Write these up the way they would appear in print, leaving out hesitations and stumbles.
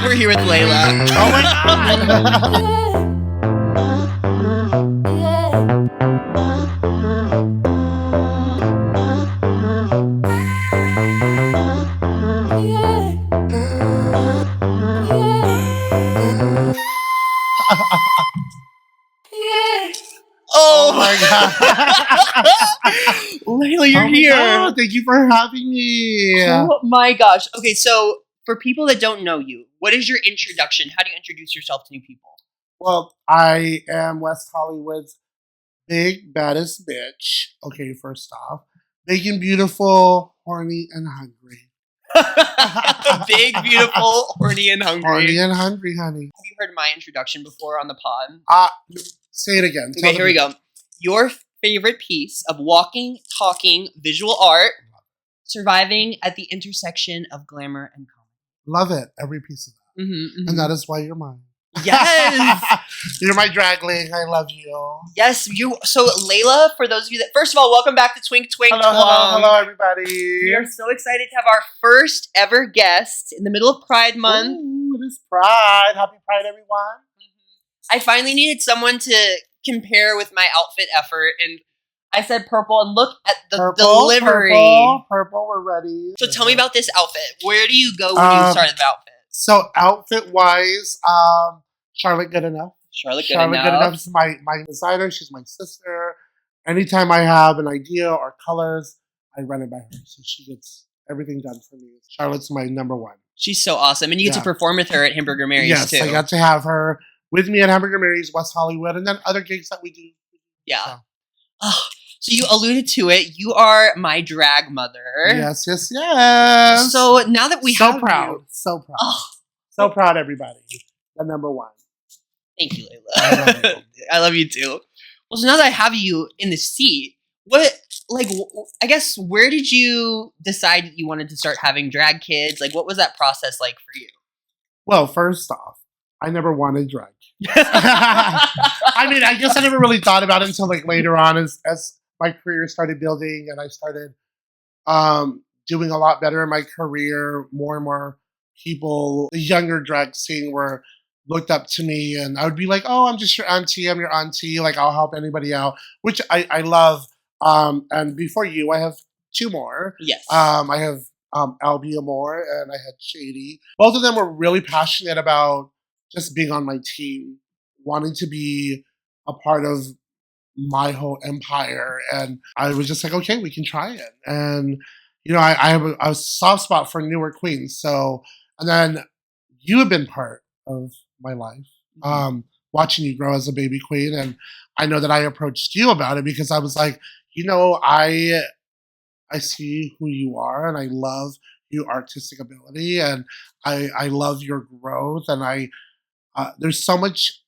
We're here with Laylah. Oh my god! Oh my god! Laylah, you're Oh my here. God, thank you for having me. Oh my gosh. Okay, so for people that don't know you, what is your introduction? How do you introduce yourself to new people? Well, I am West Hollywood's big baddest bitch. Okay, first off, big and beautiful, horny and hungry. Big, beautiful, horny, and hungry. Horny and hungry, honey. Have you heard my introduction before on the pod? Say it again. Okay, here we go. Your favorite piece of walking, talking, visual art, surviving at the intersection of glamour and comedy. Love it. Every piece of that. And that is why you're mine. Yes! You're my drag ling. I love you. Yes, you. So, Laylah, for those of you that, first of all, welcome back to Twink Twank Twunk. Hello, everybody. We are so excited to have our first ever guest in the middle of Pride Month. Ooh, it is Pride. Happy Pride, everyone. I finally needed someone to compare with my outfit effort, and I said purple, and look at the delivery. Purple, we're ready. So tell me about this outfit. Where do you go when you start the outfit? So outfit-wise, Charlotte Goodenough. Charlotte Goodenough is my designer. She's my sister. Anytime I have an idea or colors, I run it by her. So she gets everything done for me. Charlotte's my number one. She's so awesome. And you get to perform with her at Hamburger Mary's too. Yes, I got to have her with me at Hamburger Mary's, West Hollywood, and then other gigs that we do. Yeah. So. Oh, so you alluded to it. You are my drag mother. Yes. So now that we have proud. you. So proud. Oh. So proud, everybody. The number one. Thank you, Laylah. I love you. I love you too. Well, so now that I have you in the seat, I guess, where did you decide that you wanted to start having drag kids? Like, what was that process like for you? Well, first off, I never wanted drag. I mean, I guess I never really thought about it until like later on as my career started building and I started doing a lot better in my career. More and more people, the younger drag scene looked up to me, and I would be like, oh, I'm just your auntie. I'm your auntie. Like, I'll help anybody out, which I love. And before you, I have two more. Yes. I have LEGENDARY Amor and I had Shady. Both of them were really passionate about just being on my team, wanting to be a part of my whole empire. And I was just like, okay, we can try it. And, you know, I have a soft spot for newer queens. So, and then you have been part of my life, watching you grow as a baby queen. And I know that I approached you about it because I was like, you know, I see who you are and I love your artistic ability and I love your growth. And there's so much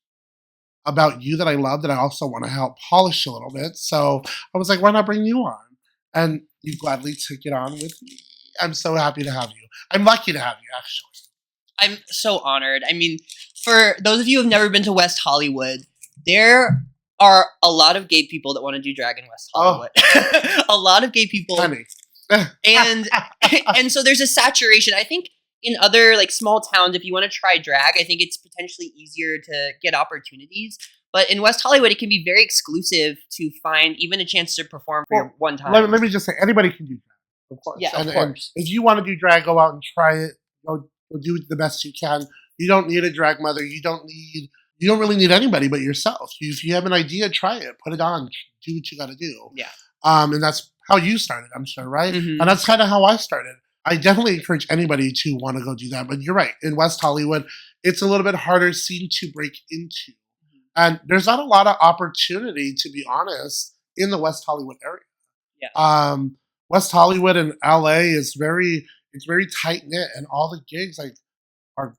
about you that I love that I also want to help polish a little bit. So I was like, why not bring you on? And you gladly took it on with me. I'm so happy to have you. I'm lucky to have you, actually. I'm so honored. I mean, for those of you who have never been to West Hollywood, there are a lot of gay people that want to do drag in West Hollywood. Oh. A lot of gay people. Honey. and so there's a saturation. I think in other like small towns, if you want to try drag, I think it's potentially easier to get opportunities. But in West Hollywood, it can be very exclusive to find even a chance to perform for your one time. Let me just say, anybody can do drag, of course. Yeah, of And course. if you want to do drag, go out and try it. Go do the best you can. You don't need a drag mother. You don't really need anybody but yourself. If you have an idea, try it. Put it on. Do what you got to do. Yeah. And that's how you started, I'm sure, right? Mm-hmm. And that's kind of how I started. I definitely encourage anybody to want to go do that. But you're right. In West Hollywood, it's a little bit harder scene to break into. And there's not a lot of opportunity, to be honest, in the West Hollywood area. Yeah. West Hollywood and LA is very tight knit, and all the gigs are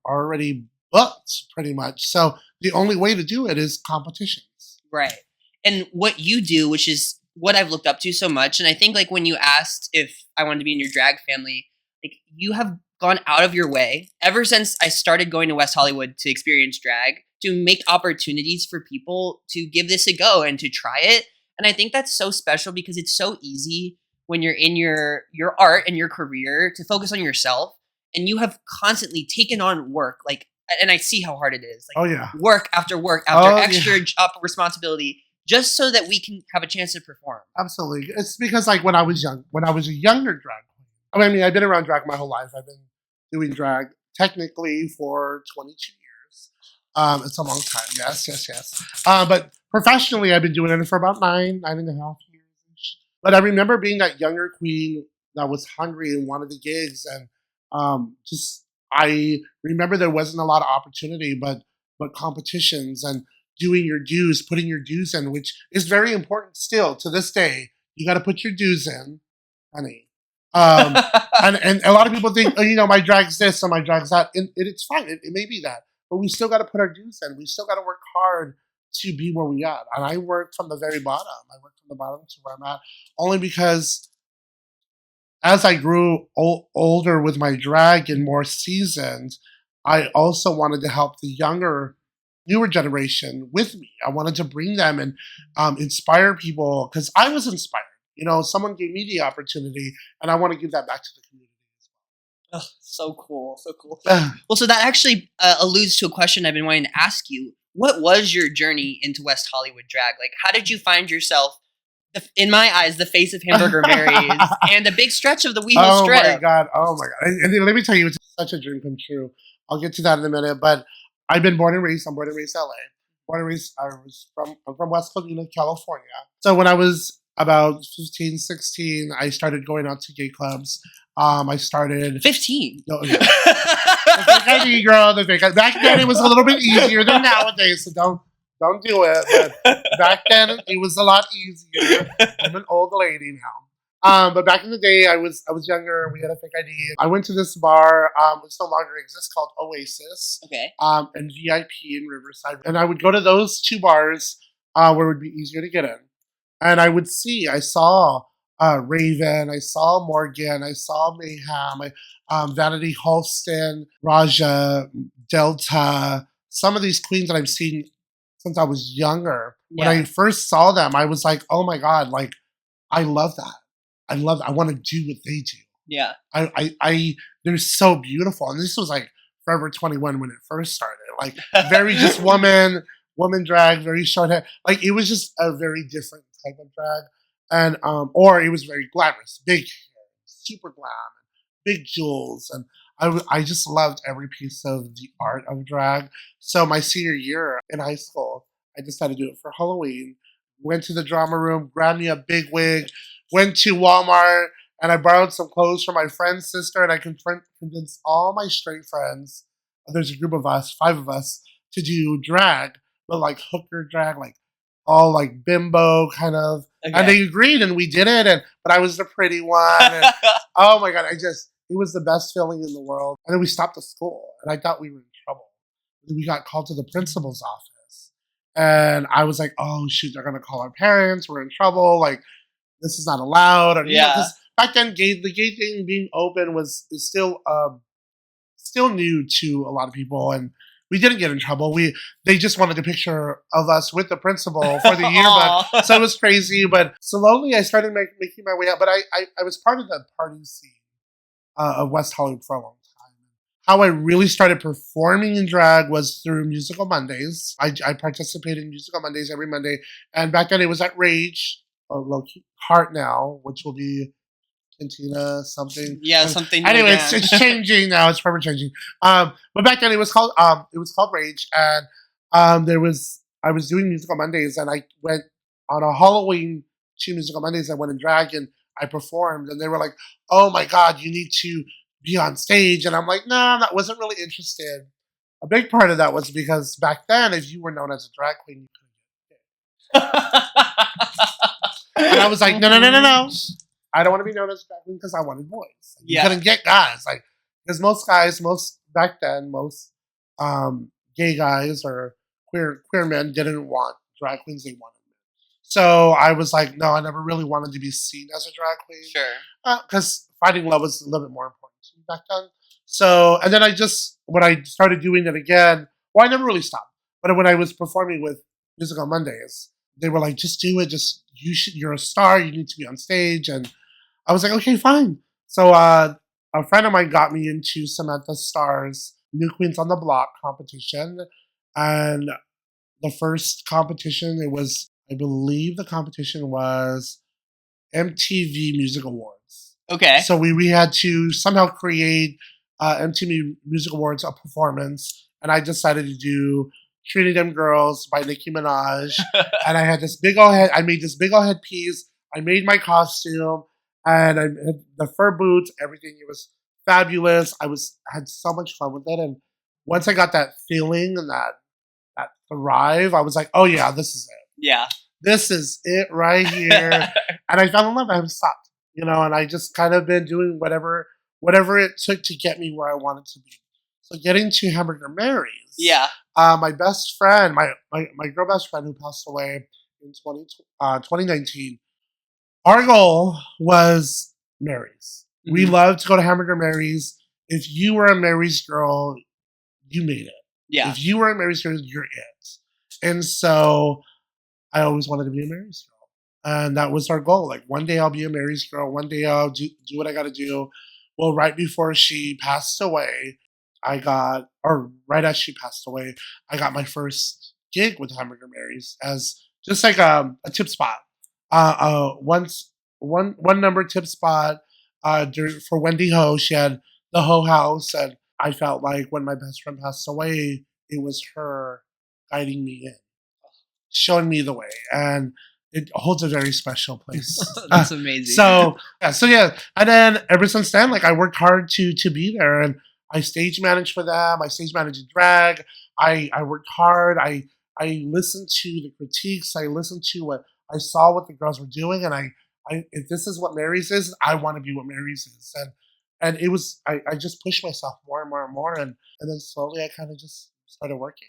already booked pretty much. So the only way to do it is competitions. Right. And what you do, which is what I've looked up to so much, and I think like when you asked if I wanted to be in your drag family, like you have gone out of your way ever since I started going to West Hollywood to experience drag to make opportunities for people to give this a go and to try it. And I think that's so special because it's so easy when you're in your art and your career to focus on yourself and you have constantly taken on work, like, and I see how hard it is. Like, Oh yeah. work after extra Yeah. job responsibility, just so that we can have a chance to perform. Absolutely. It's because like when I was a younger drag queen. I mean, I've been around drag my whole life. I've been doing drag technically for 22 years. It's a long time. Yes. But professionally, I've been doing it for about 9.5 years. But I remember being that younger queen that was hungry and wanted the gigs, and just I remember there wasn't a lot of opportunity, but competitions and doing your dues, putting your dues in, which is very important still to this day. You got to put your dues in, honey. And a lot of people think, oh, my drag's this or my drag's that. And it's fine. It may be that. But we still got to put our dues in. We still got to work hard to be where we are. And I work from the very bottom. I work from the bottom to where I'm at. Only because as I grew older with my drag and more seasoned, I also wanted to help the newer generation with me. I wanted to bring them and inspire people because I was inspired. Someone gave me the opportunity, and I want to give that back to the community as well. Oh, so cool. Well, so that actually alludes to a question I've been wanting to ask you. What was your journey into West Hollywood drag? Like, how did you find yourself, in my eyes, the face of Hamburger Mary's and a big stretch of the WeHo Strip? Oh my god! And let me tell you, it's such a dream come true. I'll get to that in a minute, but I've been born and raised. I'm born and raised LA. Born and raised. I'm from West Covina, California. So when I was about 15, 16, I started going out to gay clubs. I started 15. No, yeah. The fake ID, girl. The fake ID. Back then, it was a little bit easier than nowadays. So don't do it. But back then, it was a lot easier. I'm an old lady now. But back in the day, I was younger. We had a fake ID. I went to this bar, which no longer exists, called Oasis. Okay. And VIP in Riverside. And I would go to those two bars where it would be easier to get in. And I saw Raven, I saw Morgan, I saw Mayhem, Vanity Halston, Raja, Delta, some of these queens that I've seen since I was younger. Yeah. When I first saw them, I was like, oh my God, like, I love that. I want to do what they do. Yeah. They're so beautiful. And this was like Forever 21 when it first started. Like, very just woman drag, very short hair. Like, it was just a very different type of drag. And, or it was very glamorous, big hair, super glam, big jewels. And I just loved every piece of the art of drag. So my senior year in high school, I decided to do it for Halloween. Went to the drama room, grabbed me a big wig, went to Walmart, and I borrowed some clothes from my friend's sister, and I convinced all my straight friends, there's a group of us, 5 of us, to do drag, but like hooker drag, like all like bimbo kind of. Okay. And they agreed, and we did it, but I was the pretty one. And, oh my God, it was the best feeling in the world. And then we stopped the school, and I thought we were in trouble. We got called to the principal's office. And I was like, oh shoot, they're going to call our parents. We're in trouble. Like, this is not allowed. Or, yeah. Back then, the gay thing being open is still new to a lot of people, and we didn't get in trouble. They just wanted a picture of us with the principal for the yearbook, so it was crazy. But slowly, I started making my way up. But I was part of the party scene of West Hollywood for a long time. How I really started performing in drag was through Musical Mondays. I participated in Musical Mondays every Monday, and back then it was at Rage, low-key Heart now, which will be Cantina something. Yeah, something. Anyway, it's changing now. It's forever changing. But back then it was called Rage, and I was doing Musical Mondays, and I went on a Halloween 2 Musical Mondays. I went in drag and I performed, and they were like, "Oh my God, you need to be on stage," and I'm like, "No, I wasn't really interested." A big part of that was because back then, if you were known as a drag queen, you couldn't get it. And I was like, no. I don't want to be known as a drag queen because I wanted boys. You couldn't get guys. Like, because most back then, gay guys or queer men didn't want drag queens. They wanted men. So I was like, no, I never really wanted to be seen as a drag queen. Sure. Because finding love was a little bit more important to me back then. So, and then when I started doing it again, well, I never really stopped. But when I was performing with Musical Mondays, they were like, just do it. You're a star. You need to be on stage. And I was like, okay, fine. So a friend of mine got me into Samantha Starr's New Queens on the Block competition. And the first competition, I believe the competition was MTV Music Awards. Okay. So we had to somehow create MTV Music Awards, a performance. And I decided to do Treating Them Girls by Nicki Minaj. And I had this big old head. I made this big old headpiece. I made my costume. And I had the fur boots, everything. It was fabulous. I had so much fun with it. And once I got that feeling and that thrive, I was like, oh yeah, this is it. Yeah. This is it right here. And I fell in love. I haven't stopped. And I just kind of been doing whatever it took to get me where I wanted to be. So getting to Hamburger Mary's. Yeah. My best friend, my girl best friend who passed away in 2019, our goal was Mary's. Mm-hmm. We loved to go to Hamburger Mary's. If you were a Mary's girl, you made it. Yeah. If you were a Mary's girl, you're it. And so I always wanted to be a Mary's girl. And that was our goal. Like, one day I'll be a Mary's girl. One day I'll do what I got to do. Well, right before she passed away, right as she passed away, I got my first gig with Hamburger Mary's as just like a tip spot. One number tip spot for Wendy Ho. She had the Ho House, and I felt like when my best friend passed away, it was her guiding me in, showing me the way, and it holds a very special place. That's amazing. So yeah, and then ever since then, like, I worked hard to be there, and I stage managed for them. I stage managed in drag. I worked hard. I listened to the critiques. I listened to what I saw what the girls were doing, and I if this is what Mary's is, I want to be what Mary's is, and it was I just pushed myself more and more and more, and then slowly I kind of just started working.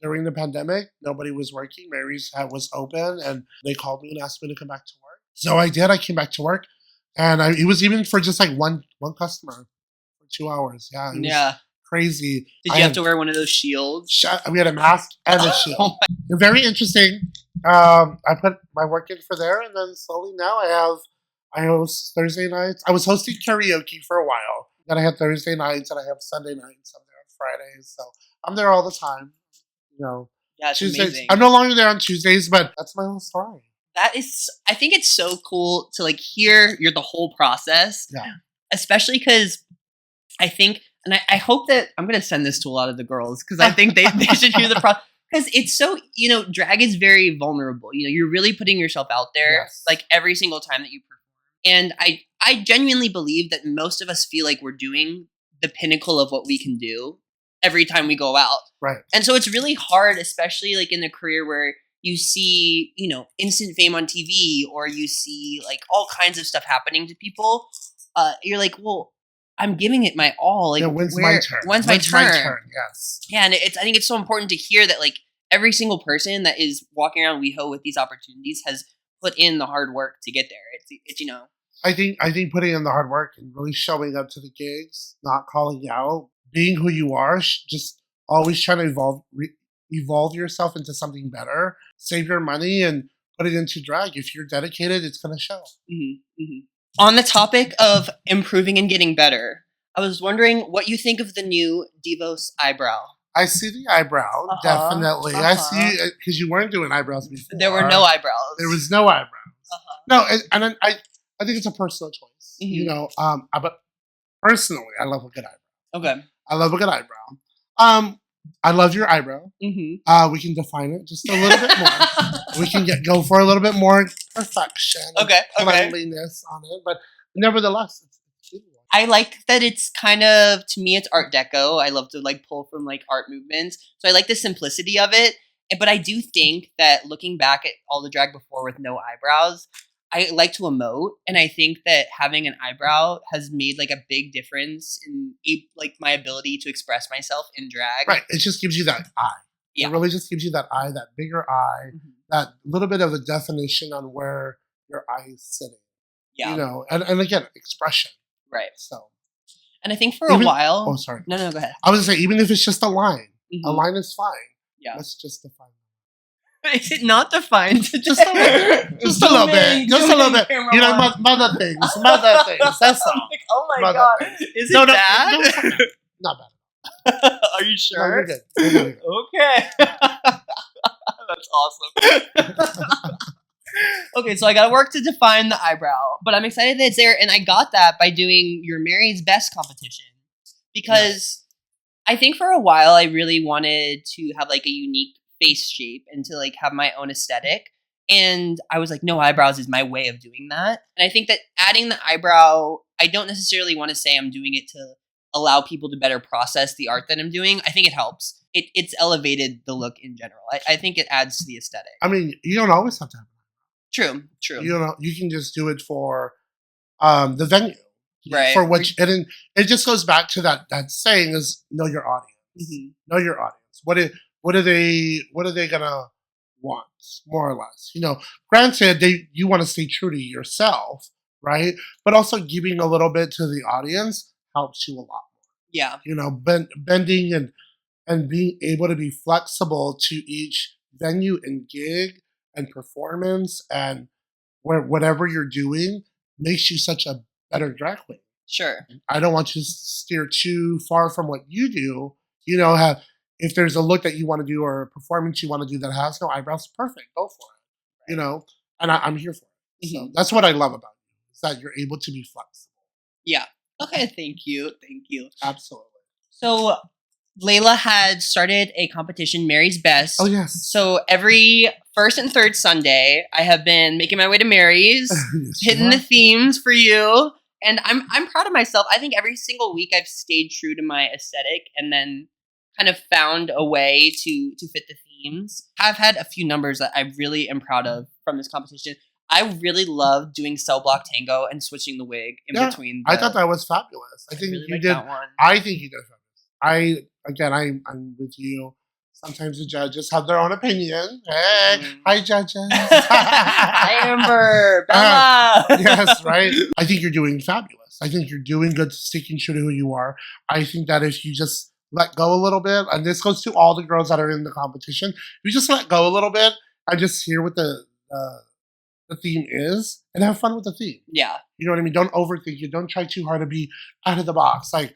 During the pandemic, nobody was working. Mary's was open, and they called me and asked me to come back to work. So I did. I came back to work, and it was even for just like one customer for 2 hours. Yeah, it was crazy. Did you have to wear one of those shields? We had a mask and a shield. Very interesting. I put my work in for there, and then slowly now I host Thursday nights. I was hosting karaoke for a while. Then I had Thursday nights, and I have Sunday nights. I'm there on Fridays, so I'm there all the time. Yeah, it's Tuesdays. amazing. I'm no longer there on Tuesdays, but that's my whole story. I think it's so cool to like hear the whole process. Yeah. Especially because I think, and I hope that I'm going to send this to a lot of the girls because I think they should hear the process. Because it's so, drag is very vulnerable. You're really putting yourself out there, like, every single time that you perform. And I genuinely believe that most of us feel like we're doing the pinnacle of what we can do every time we go out. Right. And so it's really hard, especially like in a career where you see, instant fame on TV, or you see like all kinds of stuff happening to people. You're like, well, I'm giving it my all. Like, when's my turn? When's my turn? Yes. Yeah, and I think it's so important to hear that like every single person that is walking around WeHo with these opportunities has put in the hard work to get there. It's I think putting in the hard work and really showing up to the gigs, not calling out, being who you are, just always trying to evolve yourself into something better. Save your money and put it into drag. If you're dedicated, it's going to show. Mm-hmm, mm-hmm. On the topic of improving and getting better, I was wondering what you think of the new DIVOS eyebrow. I see the eyebrow, definitely. I see, because you weren't doing eyebrows before. There were no eyebrows. There was no eyebrows. No, and I think it's a personal choice. Mm-hmm. But personally, I love a good eyebrow. Okay. I love a good eyebrow. I love your eyebrow. Mm-hmm. We can define it just a little bit more. We can go for a little bit more perfection. Okay. Cleanliness on it, but nevertheless, it's beautiful. I like that it's kind of, to me, it's Art Deco. I love to like pull from like art movements, so I like the simplicity of it. But I do think that looking back at all the drag before with no eyebrows, I like to emote, and I think that having an eyebrow has made like a big difference in like my ability to express myself in drag. Right. It just gives you that eye. Yeah. It really just gives you that eye, that bigger eye, that little bit of a definition on where your eye is sitting. Yeah. And again, expression. Right. So. And I think for a while. Oh, sorry. No, go ahead. I was going to say, even if it's just a line is fine. Yeah. Let's just define it. Is it not defined? Just a little, just a little bit. Just a little bit. You know, mother things. Mother things. That's all. Like, oh my Mother god. things. Is it bad? No, not bad. Are you No, sure? you're good. You're good. Okay. That's awesome. Okay, so I got to work to define the eyebrow, but I'm excited that it's there, and I got that by doing your Mary's Best competition because I think for a while I really wanted to have like a unique face shape and to like have my own aesthetic, and I was like, no, eyebrows is my way of doing that, and I think that adding the eyebrow, I don't necessarily want to say I'm doing it to allow people to better process the art that I'm doing. I think it helps. It's elevated the look in general. I think it adds to the aesthetic. I mean, you don't always have to have True. You know, you can just do it for the venue, right? For which, and it just goes back to that saying is know your audience. Know your audience. What are they gonna want, more or less? You know, granted, you want to stay true to yourself, right? But also giving a little bit to the audience helps you a lot more. Yeah. You know, bending and being able to be flexible to each venue and gig and performance and whatever you're doing makes you such a better drag queen. Sure. I don't want you to steer too far from what you do. You know, if there's a look that you want to do or a performance you want to do that has no eyebrows, perfect. Go for it. You know, and I'm here for it. So that's what I love about you, is that you're able to be flexible. Yeah. Okay. Thank you. Absolutely. So Laylah had started a competition, Mary's Best. Oh, yes. So every first and third Sunday, I have been making my way to Mary's, hitting the themes for you. And I'm proud of myself. I think every single week I've stayed true to my aesthetic and then kind of found a way to fit the themes. I've had a few numbers that I really am proud of from this competition. I really love doing cell block tango and switching the wig in between. I thought that was fabulous. I think you did. That one. I think you did fabulous. I'm with you. Sometimes the judges have their own opinion. Hey, hi judges. Hi Amber, Bella. Yes, right. I think you're doing fabulous. I think you're doing good, sticking true to who you are. I think that if you just let go a little bit, and this goes to all the girls that are in the competition, if you just let go a little bit and just hear what the theme is and have fun with the theme. Yeah. You know what I mean? Don't overthink it. Don't try too hard to be out of the box. Like,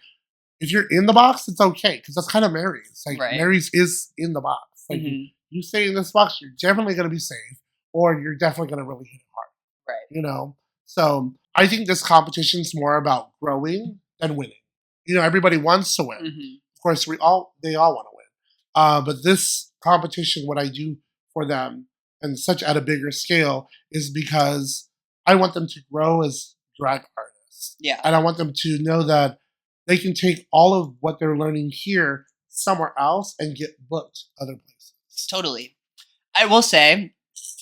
if you're in the box, it's okay, because that's kind of Mary's. Like, Mary's is in the box. Like, you stay in this box, you're definitely going to be safe, or you're definitely going to really hit it hard. Right. You know? So, I think this competition's more about growing than winning. You know, everybody wants to win. Of course, they all want to win. But this competition, what I do for them, and such at a bigger scale, is because I want them to grow as drag artists. Yeah. And I want them to know that they can take all of what they're learning here somewhere else and get booked other places. Totally. I will say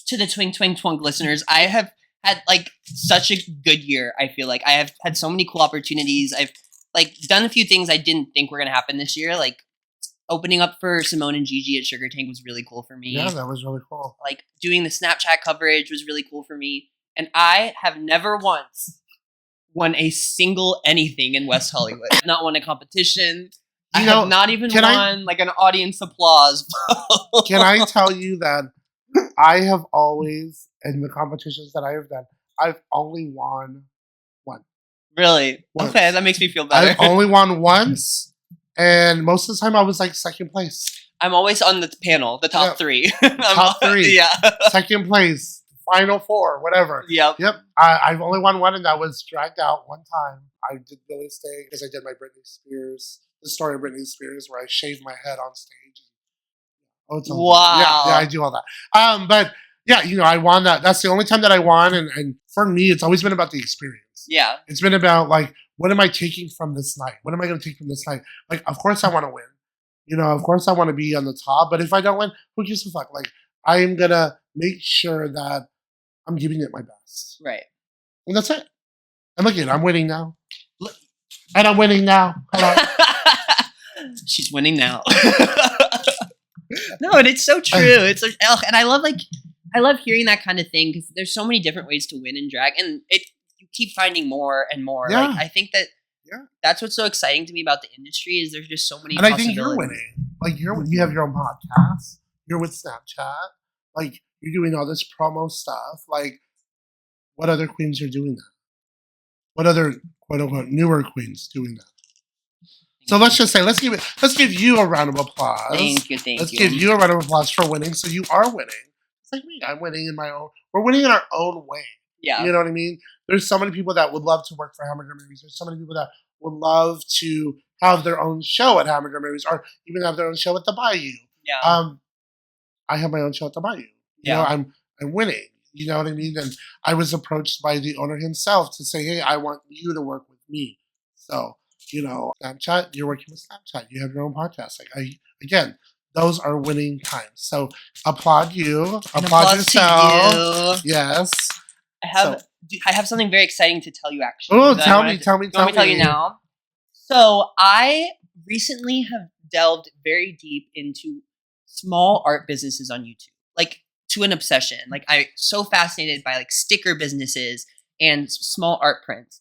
to the Twink Twank Twunk listeners, I have had like such a good year. I feel like I have had so many cool opportunities. I've like done a few things I didn't think were going to happen this year. Like opening up for Simone and Gigi at Sugar Tank was really cool for me. Yeah, that was really cool. Like doing the Snapchat coverage was really cool for me. And I have never once won a single anything in West Hollywood. I've not won a competition. I have not even won like an audience applause. Can I tell you that I have always, in the competitions that I have done, I've only won one. Really? Once. Okay, that makes me feel better. I've only won once, and most of the time I was like second place. I'm always on the panel, the top three. Top three. Yeah. Second place. Final four, whatever. Yep. I've only won one, and that was dragged out one time. I did Billy Stay because I did my Britney Spears, the story of Britney Spears, where I shaved my head on stage. Oh, it's wow. Yeah, I do all that. But yeah, you know, I won that. That's the only time that I won, and for me, it's always been about the experience. Yeah. It's been about like, what am I taking from this night? What am I going to take from this night? Like, of course I want to win. You know, of course I want to be on the top. But if I don't win, who gives a fuck? Like, I am gonna make sure that I'm giving it my best. Right. And that's it. And look at it, I'm winning now. And I'm winning now. She's winning now. No, and it's so true. It's like, and I love hearing that kind of thing, because there's so many different ways to win in drag, and you keep finding more and more. Yeah. Like, I think that's what's so exciting to me about the industry, is there's just so many. And I think you're winning. Like, you have your own podcast. You're with Snapchat. Like, you're doing all this promo stuff. Like, what other queens are doing that? What other quote unquote newer queens doing that? So let's just say let's give you a round of applause. Thank you. Let's give you a round of applause for winning. So you are winning. It's like me. I'm winning in my own. We're winning in our own way. Yeah. You know what I mean? There's so many people that would love to work for Hamburger Mary's. There's so many people that would love to have their own show at Hamburger Mary's, or even have their own show at the Bayou. Yeah. I have my own show at the Bayou. You know, I'm winning. You know what I mean? And I was approached by the owner himself to say, hey, I want you to work with me. So, you know, Snapchat, you're working with Snapchat. You have your own podcast. Like, again, those are winning times. So applaud you. Applaud yourself. To you. Yes. I have something very exciting to tell you, actually. Oh, tell me. You want me to tell you now? So I recently have delved very deep into small art businesses on YouTube, like to an obsession. Like, I'm so fascinated by like sticker businesses and small art prints.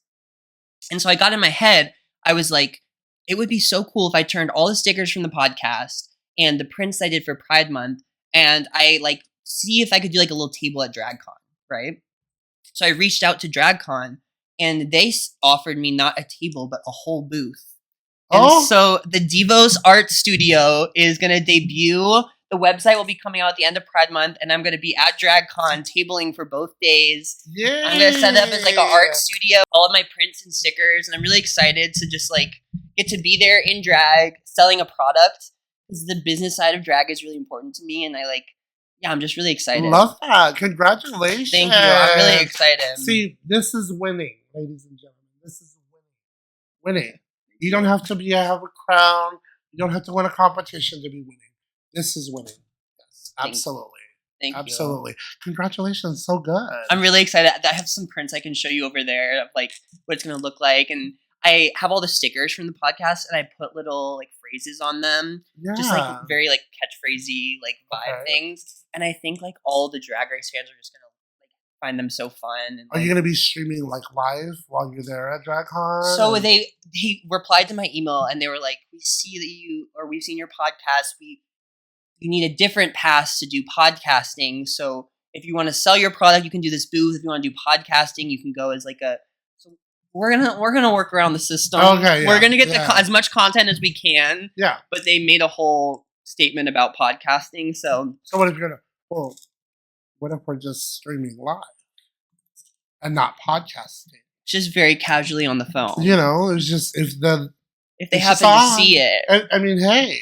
And so I got in my head, I was like, it would be so cool if I turned all the stickers from the podcast and the prints I did for Pride Month, and I like see if I could do like a little table at DragCon, right? So I reached out to DragCon, and they offered me not a table, but a whole booth. And so the DIVOS Art Studio is going to debut. The website will be coming out at the end of Pride Month, and I'm going to be at DragCon tabling for both days. Yeah. I'm going to set up as like an art studio, all of my prints and stickers, and I'm really excited to just like get to be there in drag, selling a product, because the business side of drag is really important to me, and I'm just really excited. Love that. Congratulations. Thank you. I'm really excited. See, this is winning, ladies and gentlemen. This is winning. Winning. You don't have to have a crown. You don't have to win a competition to be winning. This is winning. Yes, absolutely. Thank you. Absolutely. Congratulations. So good. I'm really excited. I have some prints I can show you over there of like what it's going to look like. And I have all the stickers from the podcast, and I put little like phrases on them. Yeah. Just like very like catchphrasey like vibe things. And I think like all the Drag Race fans are just going to like find them so fun. And, are you going to be streaming like live while you're there at DragCon? So they replied to my email, and they were like, we've seen your podcast. You need a different pass to do podcasting. So if you want to sell your product, you can do this booth. If you want to do podcasting, you can go as like a. So we're gonna work around the system. Okay, yeah, we're gonna get as much content as we can. Yeah. But they made a whole statement about podcasting. So what if you're gonna? Well, what if we're just streaming live and not podcasting? Just very casually on the phone. You know, it's just if they happen to see it. I mean, hey.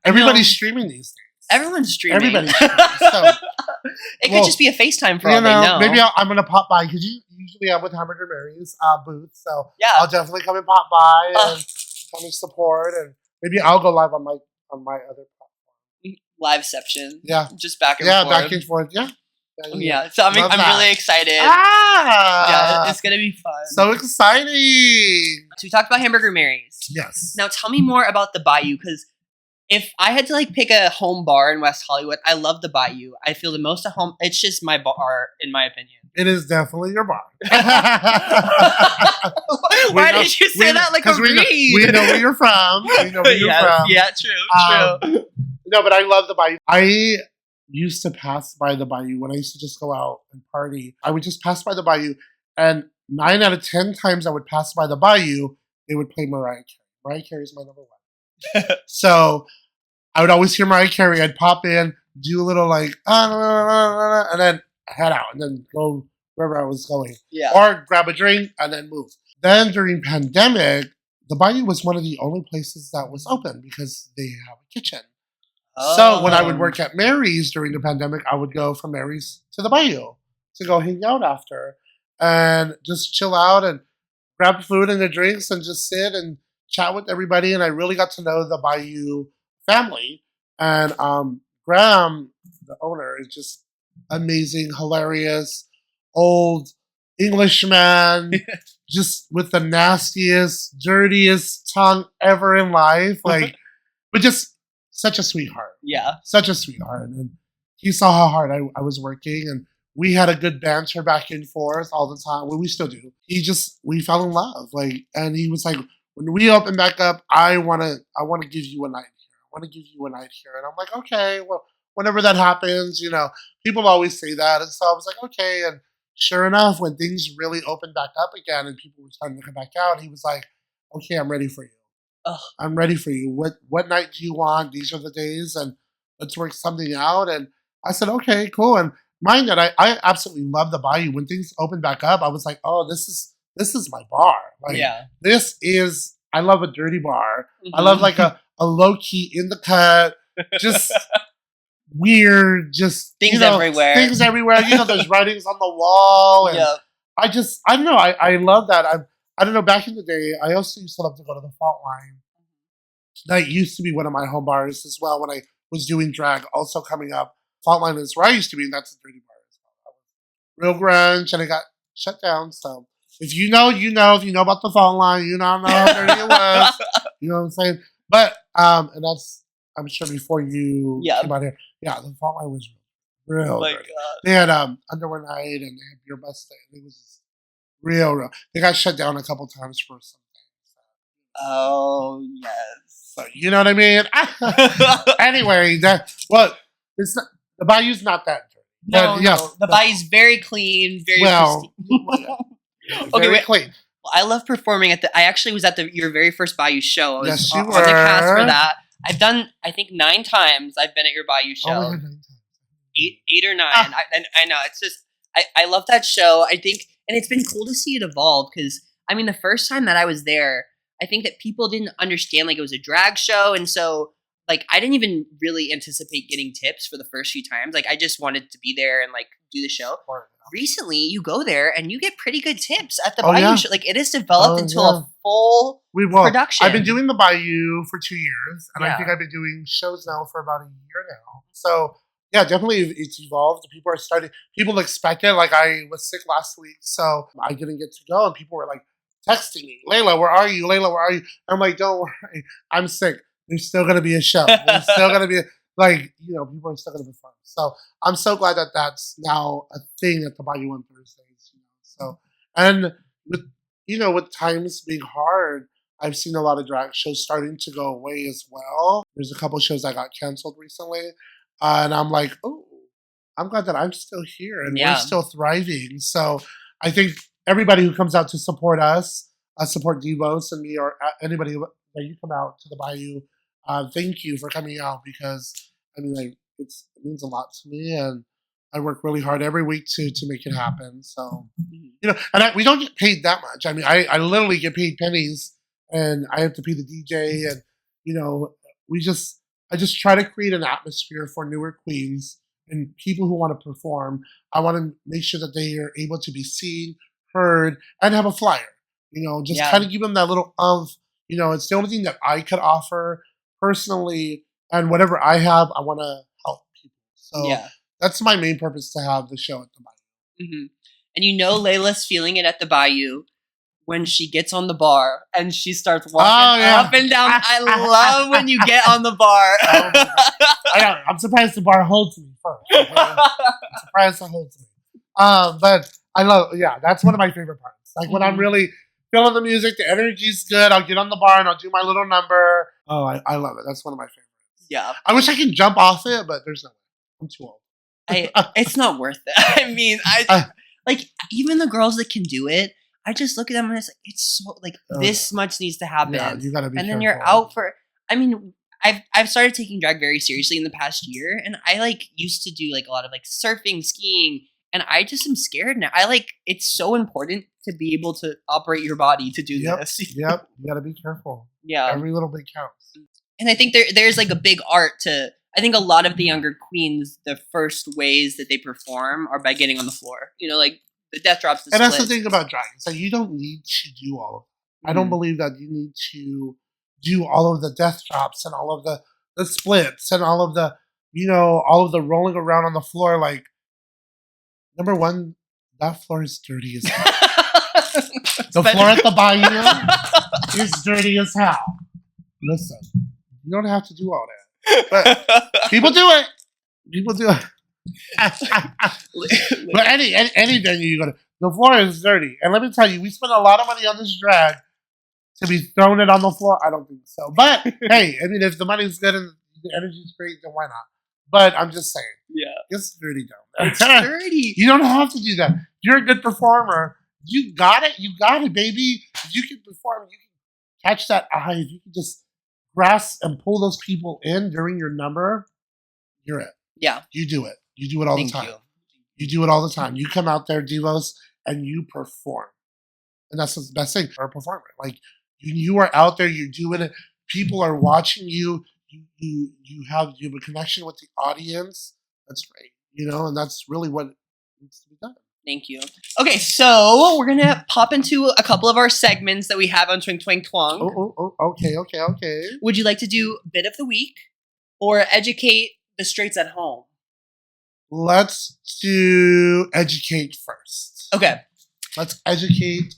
Everybody's streaming these things. Everyone's streaming. Everybody's streaming. So, it could just be a FaceTime for all they know. Maybe I'm going to pop by, because you usually have with Hamburger Mary's booth. So yeah. I'll definitely come and pop by and come and support. And maybe I'll go live on my other platform. Liveception. Yeah. Just back and forth. Yeah, back and forth. Yeah. Yeah. So I'm really excited. Yeah, it's going to be fun. So exciting. So we talked about Hamburger Mary's. Yes. Now tell me more about the Bayou, because if I had to like pick a home bar in West Hollywood, I love the Bayou. I feel the most at home. It's just my bar, in my opinion. It is definitely your bar. Why did you say that like a read? We know where you're from. We know where you're from. Yeah, true. No, but I love the Bayou. I used to pass by the Bayou when I used to just go out and party. I would just pass by the Bayou, and 9 out of 10 times I would pass by the Bayou, they would play Mariah Carey. Mariah Carey is my number one. So I would always hear Mariah Carey. I'd pop in, do a little like, and then head out, and then go wherever I was going. Yeah. Or grab a drink and then move. Then during pandemic, the Bayou was one of the only places that was open because they have a kitchen. Oh. So when I would work at Mary's during the pandemic, I would go from Mary's to the Bayou to go hang out after and just chill out and grab food and the drinks and just sit and chat with everybody. And I really got to know the Bayou family. And Graham, the owner, is just amazing, hilarious, old Englishman, just with the nastiest, dirtiest tongue ever in life. Like, but just such a sweetheart. Yeah. Such a sweetheart. And he saw how hard I was working, and we had a good banter back and forth all the time. Well, we still do. We fell in love. Like, and he was like, when we open back up, I want to give you a night here. I want to give you a night here. And I'm like, okay, well, whenever that happens, people always say that. And so I was like, okay. And sure enough, when things really opened back up again and people were starting to come back out, he was like, okay, I'm ready for you. Ugh. I'm ready for you. What night do you want? These are the days, and let's work something out. And I said, okay, cool. And mind that I absolutely love the Bayou. When things opened back up, I was like, oh, this is my bar. Like, this is, I love a dirty bar. I love like a low key in the cut, just weird, just things everywhere. Things everywhere. There's writings on the wall. And I don't know. I love that. I don't know. Back in the day, I also used to love to go to the Fault Line. That used to be one of my home bars as well when I was doing drag. Also coming up, Fault Line is where I used to be, and that's a dirty bar as well. Real grunge, and it got shut down. So if you know, you know. If you know about the Fault Line, you know how dirty it was. You know what I'm saying? But and that's, I'm sure before you came out here, the Fault Line was real. My dirty. God. They had underwear night and they had beer busting. It was real. They got shut down a couple times for something. Oh yes. So you know what I mean? Anyway, it's not, the Bayou's not that dirty. No. The Bayou's very clean, very pristine. Very clean. Well, I love performing I actually was at your very first Bayou show. I was Yes, you on were. the cast for that. I've done, I think, 9 times I've been at your Bayou show. Oh my God, 9 times. 8 or 9. I know. It's just, I love that show. I think, and it's been cool to see it evolve because, I mean, the first time that I was there, I think that people didn't understand, like, it was a drag show. And so, like, I didn't even really anticipate getting tips for the first few times. Like, I just wanted to be there and, like, do the show. Recently, you go there and you get pretty good tips at the Bayou show. Like, it has developed into a full production. I've been doing the Bayou for 2 years, and I think I've been doing shows now for about a year now. So, yeah, definitely it's evolved. People expect it. Like, I was sick last week, so I didn't get to go, and people were, like, texting me, Laylah, where are you? Laylah, where are you? I'm like, don't worry, I'm sick. There's still going to be a show. There's still going to be, people are still going to perform. So I'm so glad that that's now a thing at the Bayou on Thursdays. So, and with times being hard, I've seen a lot of drag shows starting to go away as well. There's a couple shows that got canceled recently. And I'm like, oh, I'm glad that I'm still here and we're still thriving. So I think everybody who comes out to support us, support DIVOS and me, or anybody that you come out to the Bayou, thank you for coming out because, I mean, it means a lot to me, and I work really hard every week to make it happen. So, and we don't get paid that much. I mean, I literally get paid pennies, and I have to pay the DJ, and I just try to create an atmosphere for newer queens and people who want to perform. I want to make sure that they are able to be seen, heard, and have a flyer. Kind of give them that little it's the only thing that I could offer personally, and whatever I have, I want to help people. So that's my main purpose to have the show at the Bayou. Mm-hmm. And Laylah's feeling it at the Bayou when she gets on the bar and she starts walking up and down. I love when you get on the bar. Oh my God. I'm surprised the bar holds me first. I'm surprised it holds me. But I love, that's one of my favorite parts. Like when I'm really feeling the music, the energy's good, I'll get on the bar and I'll do my little number. Oh, I love it. That's one of my favorites. Yeah. I wish I could jump off it, but there's no way. I'm too old. It's not worth it. I mean, like even the girls that can do it, I just look at them and it's like, it's so like this much needs to happen. Yeah, you gotta be and careful. Then you're out for. I mean, I've started taking drag very seriously in the past year, and I used to do a lot of surfing, skiing, and I just am scared now. It's so important to be able to operate your body to do this. Yep, you gotta be careful. Yeah, every little bit counts. And I think there's a big art to. I think a lot of the younger queens, the first ways that they perform are by getting on the floor. The death drops. And that's the thing about drag. So you don't need to do all of it. I don't believe that you need to do all of the death drops and all of the splits and all of the rolling around on the floor. Like, number one, that floor is dirty as hell. The floor at the Bayou is dirty as hell. Listen, you don't have to do all that. But people do it. People do it. But any venue you go to, the floor is dirty. And let me tell you, we spend a lot of money on this drag to be throwing it on the floor. I don't think so. But hey, I mean, if the money's good and the energy's great, then why not? But I'm just saying, Yeah. it's dirty down there. It's dirty. You don't have to do that. You're a good performer. You got it. You got it, baby. If you can perform, you can catch that eye. If you can just grasp and pull those people in during your number, you're it. Yeah. You do it. You do it all the time. You. You do it all the time. You come out there, Divos, and you perform. And that's the best thing for a performer. Like, you are out there, you're doing it. People are watching you. You have a connection with the audience. That's great. And that's really what needs to be done. Thank you. Okay, so we're going to pop into a couple of our segments that we have on Twink Twank Twunk. Oh, okay. Would you like to do Bit of the Week or educate the straights at home? Let's do educate first. Okay. Let's educate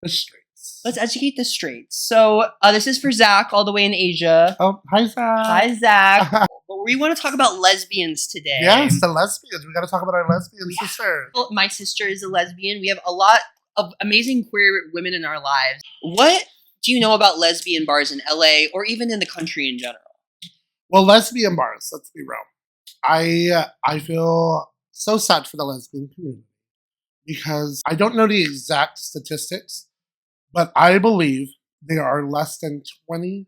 the straights. Let's educate the straights. So this is for Zach all the way in Asia. Oh, hi, Zach. Hi, Zach. But we want to talk about lesbians today. Yes, the lesbians. We got to talk about our lesbian sisters. Well, my sister is a lesbian. We have a lot of amazing queer women in our lives. What do you know about lesbian bars in LA or even in the country in general? Well, lesbian bars, let's be real. I feel so sad for the lesbian community because I don't know the exact statistics, but I believe there are less than 20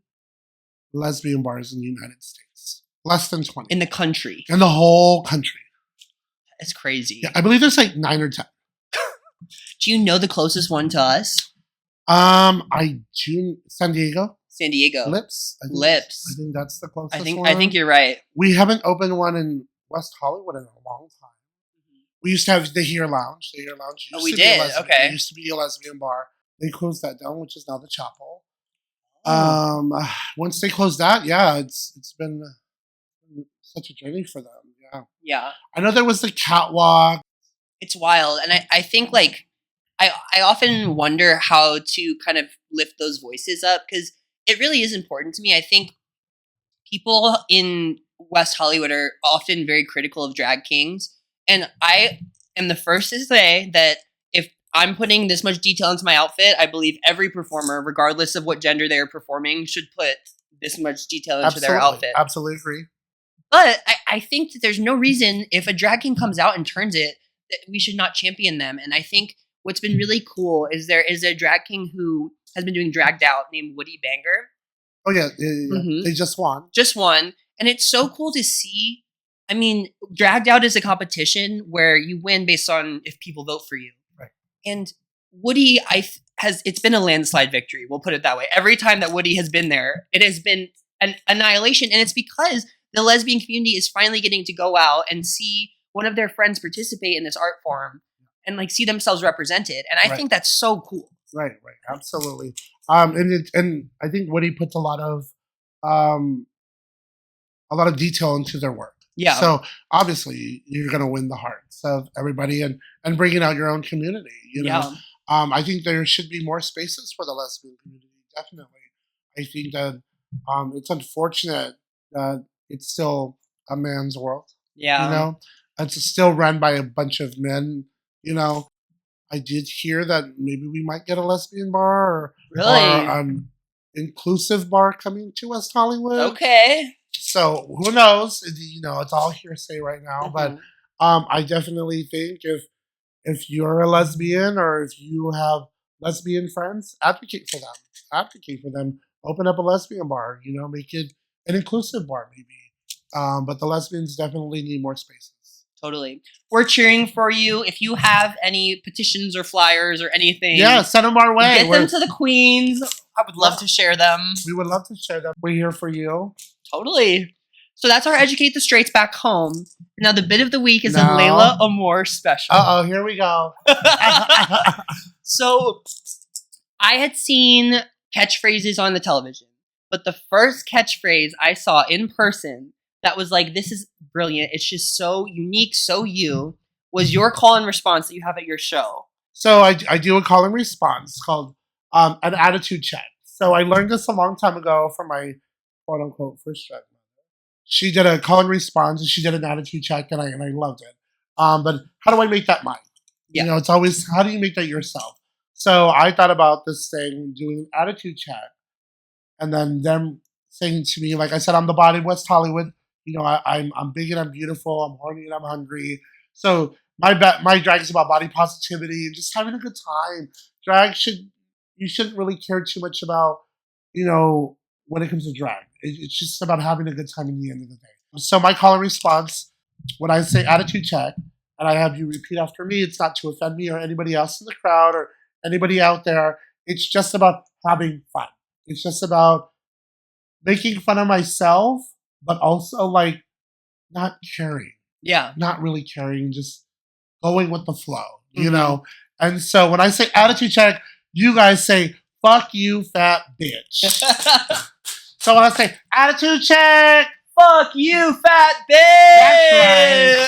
lesbian bars in the United States. Less than 20. In the country. In the whole country. It's crazy. Yeah, I believe there's like 9 or 10. Do you know the closest one to us? I do. San Diego. San Diego. Lips. I think that's the closest one. I think you're right. We haven't opened one in West Hollywood in a long time. We used to have the Here Lounge. The Here Lounge used we to be did. It used to be a lesbian bar. They closed that down, which is now the Chapel. Once they closed that, yeah, it's been such a journey for them. Yeah. Yeah. I know there was the catwalk. It's wild. And I think like I often wonder how to kind of lift those voices up because it really is important to me. I think people in West Hollywood are often very critical of drag kings. And I am the first to say that if I'm putting this much detail into my outfit, I believe every performer, regardless of what gender they are performing, should put this much detail into their outfit. Absolutely agree. But I think that there's no reason if a drag king comes out and turns it, that we should not champion them. And I think what's been really cool is there is a drag king who has been doing Dragged Out named Woody Banger. Oh, yeah. Mm-hmm. They just won. Just won. And it's so cool to see. I mean, Dragged Out is a competition where you win based on if people vote for you. Right. And Woody it's been a landslide victory. We'll put it that way. Every time that Woody has been there, it has been an annihilation. And it's because the lesbian community is finally getting to go out and see one of their friends participate in this art form and like see themselves represented. And I think that's so cool. Right. Absolutely. And I think Woody puts a lot of detail into their work. Yeah. So obviously you're going to win the hearts of everybody and bringing out your own community. Yeah. I think there should be more spaces for the lesbian community. Definitely. I think that it's unfortunate that it's still a man's world. Yeah. It's still run by a bunch of men. I did hear that maybe we might get a lesbian bar or an inclusive bar coming to West Hollywood. Okay. So who knows? It's all hearsay right now. Mm-hmm. But I definitely think if you're a lesbian or if you have lesbian friends, advocate for them. Advocate for them. Open up a lesbian bar. Make it an inclusive bar maybe. But the lesbians definitely need more spaces. Totally. We're cheering for you. If you have any petitions or flyers or anything, send them our way. Get them to the queens. I would love to share them. We would love to share them. We're here for you. Totally. So that's our Educate the Straights back home. Now the bit of the week is a Laylah Amor special. Uh-oh, here we go. So I had seen catchphrases on the television, but the first catchphrase I saw in person that was like, this is brilliant, it's just so unique, so you, was your call and response that you have at your show. So I do a call and response called an attitude check. So I learned this a long time ago from my quote-unquote first drag mother. She did a call and response, and she did an attitude check, and I loved it. But how do I make that mine? Yeah. It's always, how do you make that yourself? So I thought about this thing, doing an attitude check, and then them saying to me, like I said, I'm the body of West Hollywood. You know, I'm big and I'm beautiful. I'm horny and I'm hungry. So my drag is about body positivity and just having a good time. Drag you shouldn't really care too much about, you know, when it comes to drag. It's just about having a good time in the end of the day. So my call and response, when I say attitude check, and I have you repeat after me, it's not to offend me or anybody else in the crowd or anybody out there. It's just about having fun. It's just about making fun of myself, but also like not caring. Yeah. Not really caring, just going with the flow, you know? And so when I say attitude check, you guys say, fuck you, fat bitch. So when I say attitude check, fuck you, fat bitch.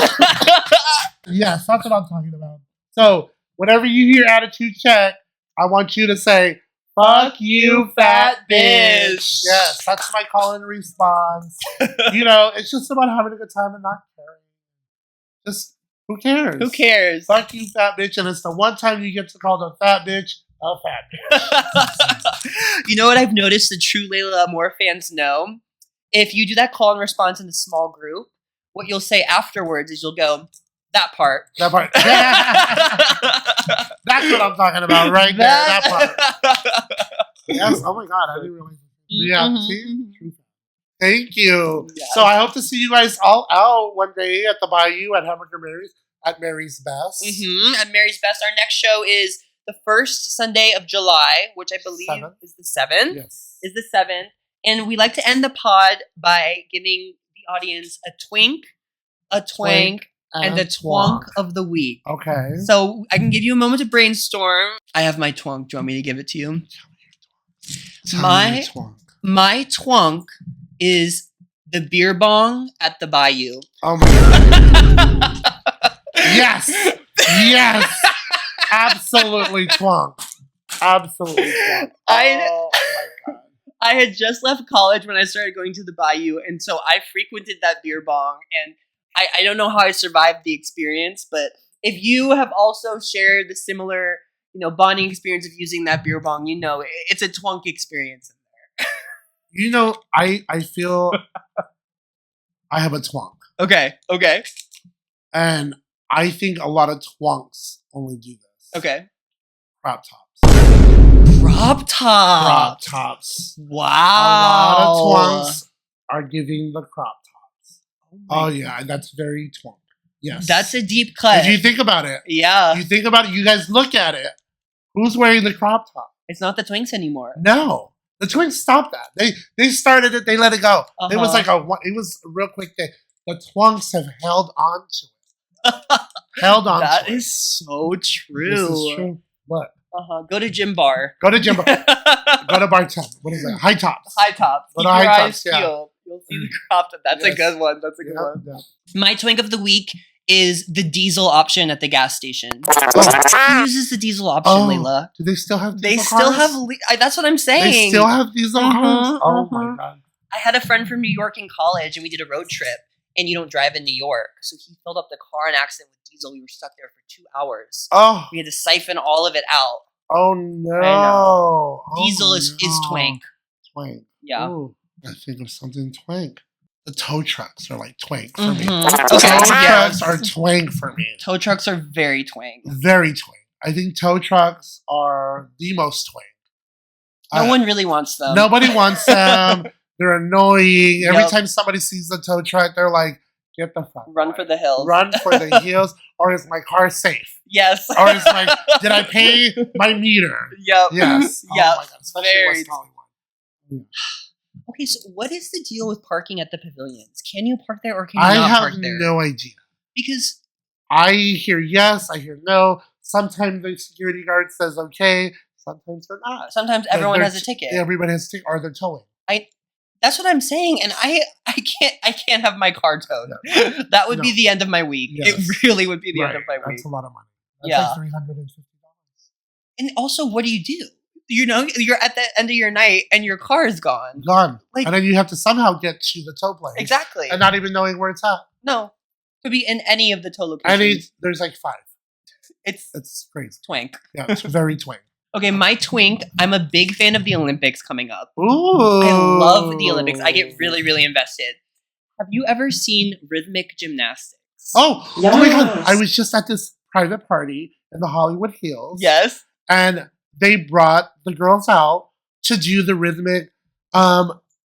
that's right. Yes, that's what I'm talking about. So whenever you hear attitude check, I want you to say, fuck you, fat bitch. Yes, that's my call and response. You know, it's just about having a good time and not caring. Just, who cares? Who cares? Fuck you, fat bitch. And it's the one time you get to call the fat bitch a fat bitch. You know what I've noticed the true Laylah Amor fans know? If you do that call and response in a small group, what you'll say afterwards is you'll go, that part. That part. That's what I'm talking about right there. That part. Yes. Oh my God. I didn't realize. Yeah. See? Thank you. Yes. So I hope to see you guys all out one day at the Bayou at Hamburger Mary's at Mary's Best. At Mary's Best. Our next show is the first Sunday of July, which I believe is the 7th. Yes. Is the 7th. And we like to end the pod by giving the audience a twink, a twank, and a twunk of the week. Okay. So I can give you a moment to brainstorm. I have my twunk. Do you want me to give it to you? My twunk is the beer bong at the Bayou. Oh my God. Yes. Yes. Absolutely twunk. Absolutely twunk. Oh my God. I had just left college when I started going to the Bayou, and so I frequented that beer bong, and I don't know how I survived the experience, but if you have also shared the similar, bonding experience of using that beer bong, it's a twunk experience in there. I feel I have a twunk. Okay. And I think a lot of twunks only do this. Okay. Crop tops. Crop tops. Wow. A lot of twunks are giving the crop tops. Oh yeah, that's very twunk. Yes. That's a deep cut. If you think about it. Yeah. You think about it, you guys look at it. Who's wearing the crop top? It's not the twinks anymore. No. The twinks stopped that. They started it, they let it go. It was like it was a real quick thing. The twunks have held on to it. That is so true. This is true. What? Go to gym bar. Go to gym bar. Go to bar 10. What is that? High tops. High tops. Keep your eyes peeled. You'll see the crop top. That's a good one. That's a good one. Yeah. My twink of the week is the diesel option at the gas station. Who uses the diesel option, Laylah? Do they still have diesel They still have... that's what I'm saying. They still have diesel cars? Oh my God. I had a friend from New York in college, and we did a road trip, and you don't drive in New York. So he filled up the car in accident with diesel. We were stuck there for 2 hours. Oh. We had to siphon all of it out. Oh no. I know. Diesel no. is twank. Twank. Yeah. Ooh, I think of something twank. The tow trucks are like twank for me. Okay. Tow trucks are twank for me. Tow trucks are very twank. Very twank. I think tow trucks are the most twank. No one really wants them. Nobody wants them. They're annoying. Every time somebody sees the tow truck, they're like, get the fuck Run for the hills. Run for the hills. Or is my car safe? Yes. Or is did I pay my meter? Yep. Yes. Yep. Oh my God. Especially West Hollywood. Okay, so what is the deal with parking at the pavilions? Can you park there or can you not park there? I have no idea. Because I hear yes, I hear no. Sometimes the security guard says okay, sometimes they're not. Sometimes everyone has a ticket. Everybody has a ticket, or they're towing. That's what I'm saying, and I can't have my car towed. No. That would be the end of my week. Yes. It really would be the end of my week. That's a lot of money. That's like $350. And also, what do? You're at the end of your night and your car is gone. And then you have to somehow get to the tow place. Exactly. And not even knowing where it's at. No. Could be in any of the tow locations. There's like 5. It's crazy. Twank. Yeah, it's very twank. Okay, my twink, I'm a big fan of the Olympics coming up. Ooh. I love the Olympics. I get really, really invested. Have you ever seen rhythmic gymnastics? Oh my God. I was just at this private party in the Hollywood Hills. Yes. And they brought the girls out to do the rhythmic.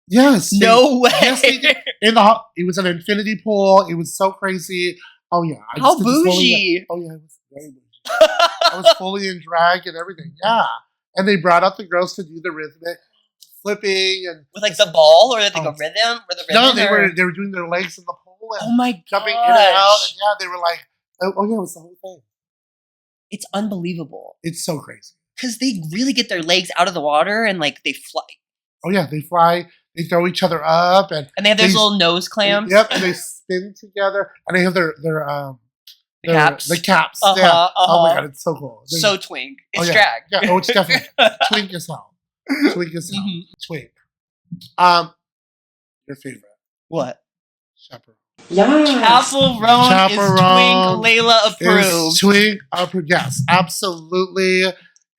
Yes. No way. Yes, they did. It was an infinity pool. It was so crazy. Oh yeah. How bougie. Oh yeah, it was very bougie. I was fully in drag and everything. Yeah. And they brought out the girls to do the rhythmic flipping and with like the ball or like a rhythm or the rhythm. No, they were doing their legs in the pool and oh my jumping in and out. And yeah, they were like, oh yeah, it was the whole thing. It's unbelievable. It's so crazy. Because they really get their legs out of the water and like they fly. Oh yeah, they fly. They throw each other up and they have those little nose clamps. Yep, and they spin together and they have their caps. The caps. Yeah. Oh my God, it's so cool. So twink. It's yeah. drag. Yeah. Oh, it's definitely twink as hell. Twink as hell. Twink. Your favorite? What? Chaperone. Yeah. Chaperone is Twink Laylah approved. Twink approved. Yes, absolutely.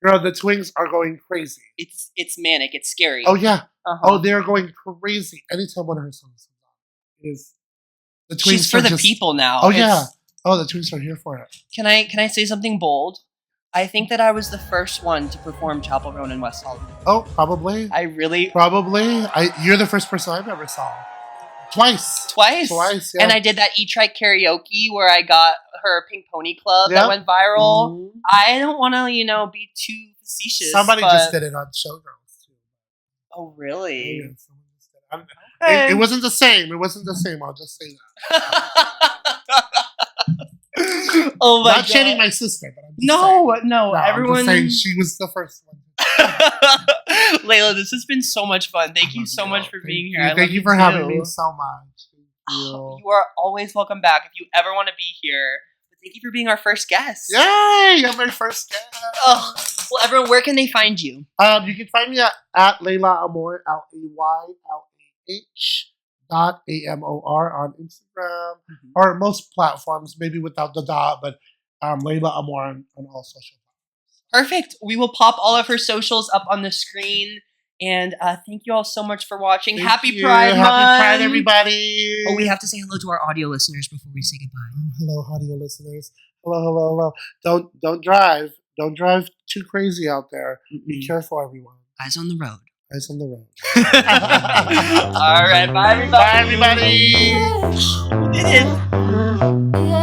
Girl, the twinks are going crazy. It's manic. It's scary. Oh yeah. Oh, they're going crazy. Anytime one of her songs is the twinks. She's for the people now. Oh yeah. Oh, the twinks are here for it. Can I say something bold? I think that I was the first one to perform Chaperone in West Hollywood. Oh, probably. Probably. You're the first person I've ever saw. Twice, yeah. And I did that E-Trike karaoke where I got her Pink Pony Club that went viral. Mm-hmm. I don't want to, be too facetious. Somebody just did it on Showgirls, too. Oh, really? Oh, yeah, someone just did it. Okay. It wasn't the same. I'll just say that. Oh, my God. Not shading my sister, but I'm just saying. No, everyone. I'm just saying she was the first one. Laylah, this has been so much fun. Thank you so much for being here. Thank you for having me so much. You are always welcome back if you ever want to be here. But thank you for being our first guest. Yay! You're my first guest. Oh, well, everyone, where can they find you? You can find me at Laylah Amor, LAYLAH.AMOR on Instagram or most platforms, maybe without the dot, but Laylah Amor on all social platforms. Perfect. We will pop all of her socials up on the screen. And thank you all so much for watching. Happy Pride Month. Happy Pride, everybody. Oh, we have to say hello to our audio listeners before we say goodbye. Hello, audio listeners. Hello. Don't drive. Don't drive too crazy out there. Be careful, everyone. Eyes on the road. Eyes on the road. All right. Bye, everybody. Bye, everybody. We did it.